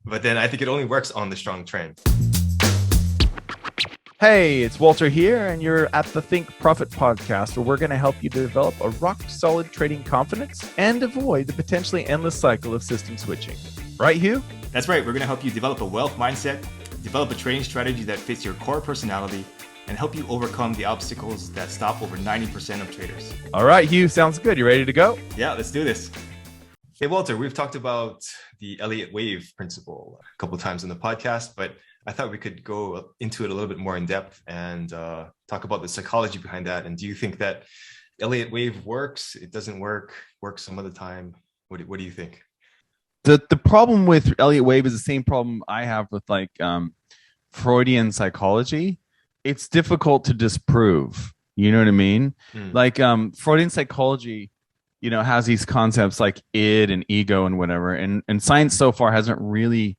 But then I think it only works on the strong trend. Hey, it's Walter here, and you're at the Think Profit podcast, where we're going to help you develop a rock-solid trading confidence and avoid the potentially endless cycle of system switching. Right, Hugh? That's right. We're going to help you develop a wealth mindset, develop a trading strategy that fits your core personality, and help you overcome the obstacles that stop over 90% of traders. All right, Hugh, sounds good. You ready to go? Yeah, let's do this. Hey, Walter, we've talked about the Elliott Wave principle a couple of times in the podcast, but I thought we could go into it a little bit more in depth and talk about the psychology behind that. And do you think that Elliott Wave works? It doesn't work, works some other time. What do you think? The problem with Elliot Wave is the same problem I have with Freudian psychology. It's difficult to disprove. You know what I mean? Freudian psychology, has these concepts like id and ego and whatever. And science so far hasn't really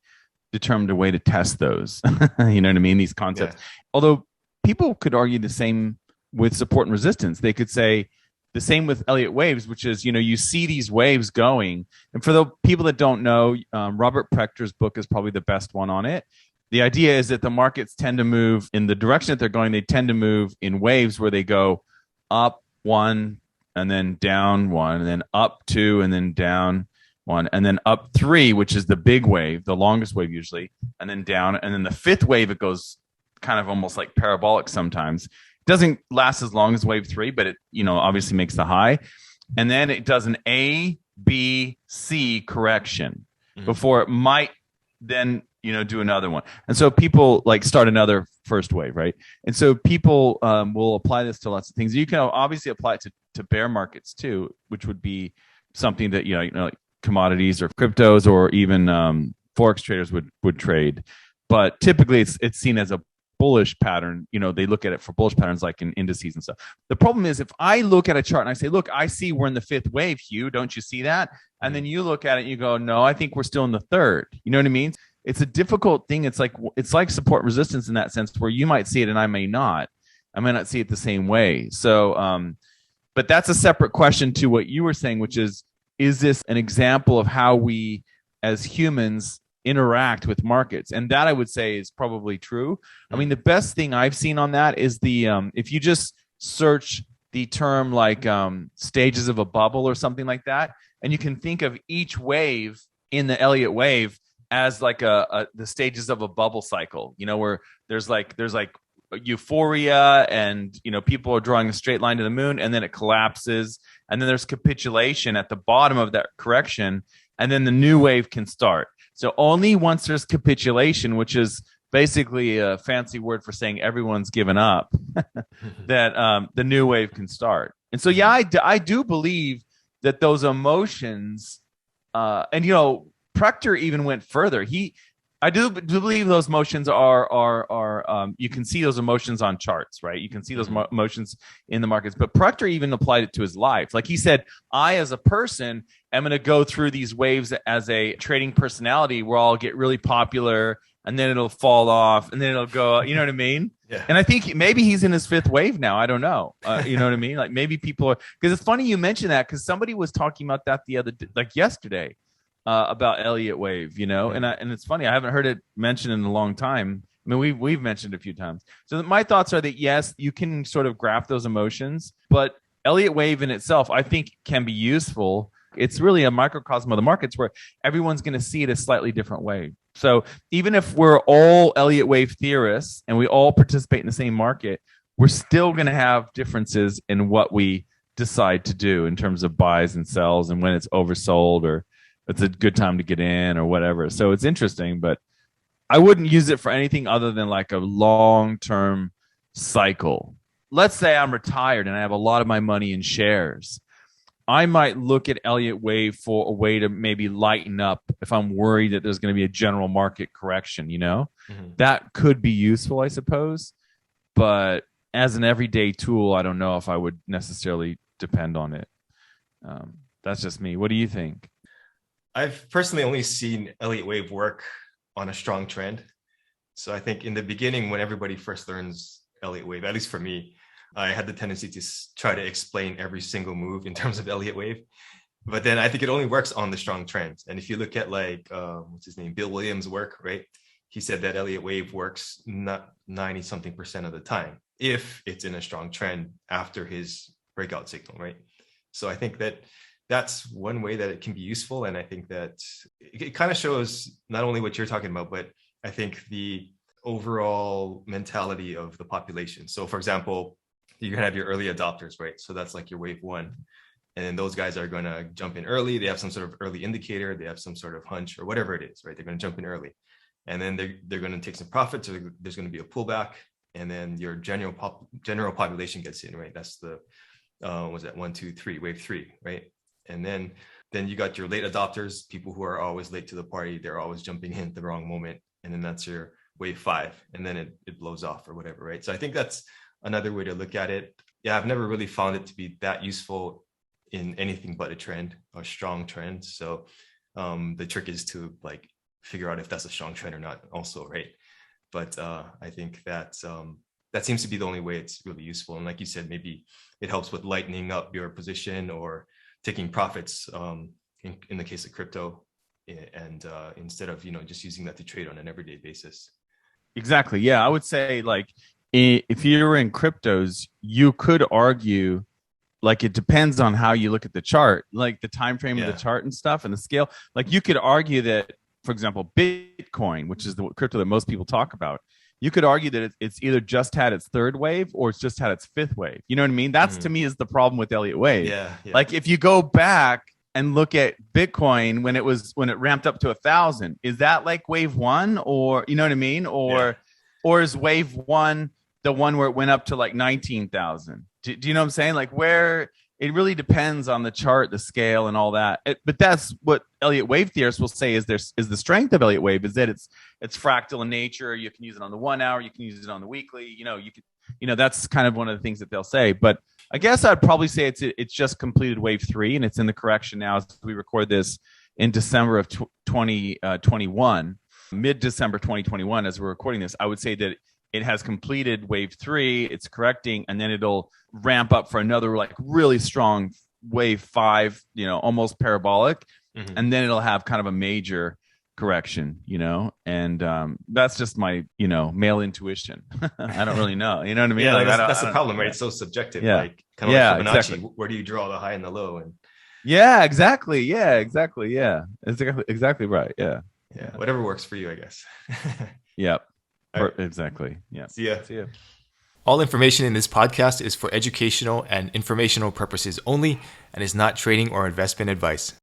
determined a way to test those. You know what I mean? These concepts. Yeah. Although people could argue the same with support and resistance. They could say the same with Elliott waves, which is, you see these waves going. And for the people that don't know, Robert Prechter's book is probably the best one on it. The idea is that the markets tend to move in the direction that they're going. They tend to move in waves where they go up one and then down one and then up two and then down one, and then up three, which is the big wave, the longest wave usually, and then down. And then the fifth wave, it goes kind of almost like parabolic sometimes. It doesn't last as long as wave three, but it, obviously makes the high. And then it does an A, B, C correction before it might then, do another one. And so people start another first wave, right? And so people will apply this to lots of things. You can obviously apply it to bear markets too, which would be something that, like commodities or cryptos or even forex traders would trade. But typically it's seen as a bullish pattern. They look at it for bullish patterns like in indices and stuff. The problem is if I look at a chart and I say, look, I see we're in the fifth wave, Hugh, don't you see that? And then you look at it and you go, no, I think we're still in the third. You know what I mean? It's a difficult thing. It's like support and resistance in that sense, where you might see it and I may not. I may not see it the same way. So, but that's a separate question to what you were saying, which is this an example of how we as humans interact with markets? And that I would say is probably true. I mean, the best thing I've seen on that is the if you just search the term stages of a bubble or something like that, and you can think of each wave in the Elliott wave as the stages of a bubble cycle, where there's euphoria and people are drawing a straight line to the moon, and then it collapses, and then there's capitulation at the bottom of that correction, and then the new wave can start. So only once there's capitulation, which is basically a fancy word for saying everyone's given up, that the new wave can start. And so I do believe that those emotions and Prechter even went further. I do believe those emotions are you can see those emotions on charts, right? You can see those emotions in the markets. But Prechter even applied it to his life. Like he said, I as a person am going to go through these waves as a trading personality where I'll get really popular and then it'll fall off and then it'll go, you know what I mean? Yeah. And I think maybe he's in his fifth wave now. I don't know. You know what I mean? Like maybe people are, because it's funny you mentioned that, because somebody was talking about that yesterday. About Elliott Wave, and it's funny. I haven't heard it mentioned in a long time. I mean, we've mentioned it a few times. So my thoughts are that yes, you can sort of graph those emotions, but Elliott Wave in itself, I think, can be useful. It's really a microcosm of the markets where everyone's going to see it a slightly different way. So even if we're all Elliott Wave theorists and we all participate in the same market, we're still going to have differences in what we decide to do in terms of buys and sells and when it's oversold or it's a good time to get in or whatever. So it's interesting, but I wouldn't use it for anything other than like a long-term cycle. Let's say I'm retired and I have a lot of my money in shares. I might look at Elliott Wave for a way to maybe lighten up if I'm worried that there's going to be a general market correction, That could be useful, I suppose. But as an everyday tool, I don't know if I would necessarily depend on it. That's just me. What do you think? I've personally only seen Elliott Wave work on a strong trend. So I think in the beginning, when everybody first learns Elliott Wave, at least for me, I had the tendency to try to explain every single move in terms of Elliott Wave. But then I think it only works on the strong trends. And if you look at like, what's his name, Bill Williams' work, right? He said that Elliott Wave works not 90 something percent of the time if it's in a strong trend after his breakout signal, right? So I think that that's one way that it can be useful. And I think that it kind of shows not only what you're talking about, but I think the overall mentality of the population. So for example, you're gonna have your early adopters, right? So that's like your wave one. And then those guys are going to jump in early. They have some sort of early indicator. They have some sort of hunch or whatever it is, right? They're going to jump in early. And then they're going to take some profits, or there's going to be a pullback. And then your general population gets in, right? That's the, was that 1, 2, 3, wave 3, right? And then you got your late adopters, people who are always late to the party. They're always jumping in at the wrong moment. And then that's your wave 5. And then it blows off or whatever, right? So I think that's another way to look at it. Yeah, I've never really found it to be that useful in anything but a trend or strong trend. So the trick is to like figure out if that's a strong trend or not also, right? But I think that that seems to be the only way it's really useful. And like you said, maybe it helps with lightening up your position or taking profits in the case of crypto, and instead of, just using that to trade on an everyday basis. Exactly. Yeah, I would say like if you're in cryptos, you could argue like it depends on how you look at the chart, like the time frame of the chart and stuff and the scale. Like you could argue that, for example, Bitcoin, which is the crypto that most people talk about, you could argue that it's either just had its third wave or it's just had its fifth wave. You know what I mean? That's to me is the problem with Elliott Wave. Yeah. Like if you go back and look at Bitcoin when it ramped up to 1,000, is that like wave 1, or you know what I mean? Or is wave 1 the one where it went up to like 19,000? Do you know what I'm saying? Like where it really depends on the chart, the scale, and all that. But that's what Elliott Wave theorists will say is the strength of Elliott Wave is that it's fractal in nature. You can use it on the 1 hour, you can use it on the weekly. You can, that's kind of one of the things that they'll say. But I guess I'd probably say it's just completed wave 3 and it's in the correction now as we record this in December of 2021, mid-December 2021 as we're recording this. I would say that it has completed wave 3, it's correcting, and then it'll ramp up for another like really strong wave 5, almost parabolic. Mm-hmm. And then it'll have kind of a major correction, and that's just my, male intuition. I don't really know. You know what I mean? Yeah, like, that's the problem, right? It's so subjective. Yeah. Like kind of like Fibonacci, exactly. Where do you draw the high and the low? And yeah, exactly. Yeah, exactly. Yeah, exactly right. Yeah. Whatever works for you, I guess. Yep. Right. Exactly. Yeah. See ya. All information in this podcast is for educational and informational purposes only and is not trading or investment advice.